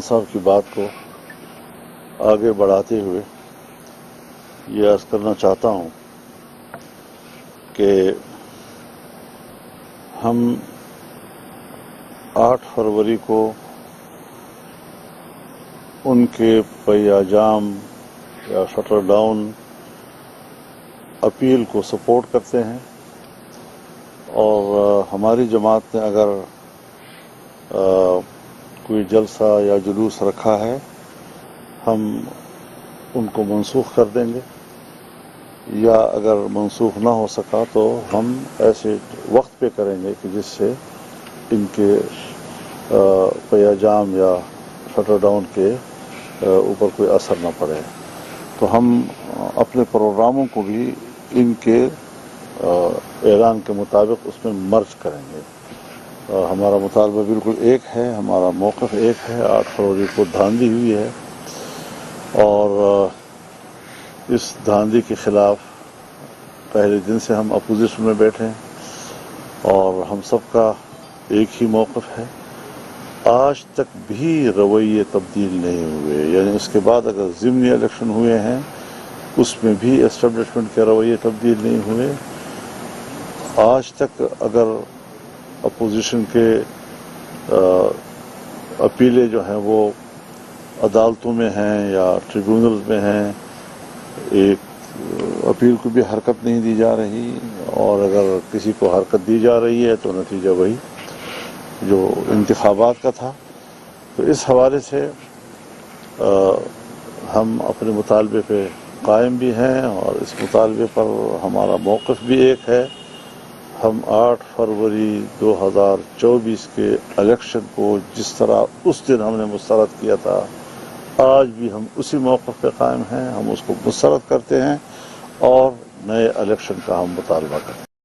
صاحب کی بات کو آگے بڑھاتے ہوئے یہ عرض کرنا چاہتا ہوں کہ ہم 8 فروری کو ان کے پہیا جام یا شٹر ڈاؤن اپیل کو سپورٹ کرتے ہیں، اور ہماری جماعت نے اگر کوئی جلسہ یا جلوس رکھا ہے ہم ان کو منسوخ کر دیں گے، یا اگر منسوخ نہ ہو سکا تو ہم ایسے وقت پہ کریں گے کہ جس سے ان کے پہیا جام یا شٹر ڈاؤن کے اوپر کوئی اثر نہ پڑے۔ تو ہم اپنے پروگراموں کو بھی ان کے اعلان کے مطابق اس میں مرج کریں گے۔ ہمارا مطالبہ بالکل ایک ہے، ہمارا موقف ایک ہے۔ 8 فروری کو دھاندلی ہوئی ہے اور اس دھاندلی کے خلاف پہلے دن سے ہم اپوزیشن میں بیٹھے ہیں اور ہم سب کا ایک ہی موقف ہے۔ آج تک بھی رویے تبدیل نہیں ہوئے، یعنی اس کے بعد اگر ضمنی الیکشن ہوئے ہیں اس میں بھی اسٹیبلشمنٹ کے رویے تبدیل نہیں ہوئے۔ آج تک اگر اپوزیشن کے اپیلیں جو ہیں وہ عدالتوں میں ہیں یا ٹریبیونلز میں ہیں، ایک اپیل کو بھی حرکت نہیں دی جا رہی، اور اگر کسی کو حرکت دی جا رہی ہے تو نتیجہ وہی جو انتخابات کا تھا۔ تو اس حوالے سے ہم اپنے مطالبے پہ قائم بھی ہیں، اور اس مطالبے پر ہمارا موقف بھی ایک ہے۔ ہم 8 فروری 2024 کے الیکشن کو جس طرح اس دن ہم نے مسترد کیا تھا، آج بھی ہم اسی موقف پہ قائم ہیں۔ ہم اس کو مسترد کرتے ہیں اور نئے الیکشن کا ہم مطالبہ کرتے ہیں۔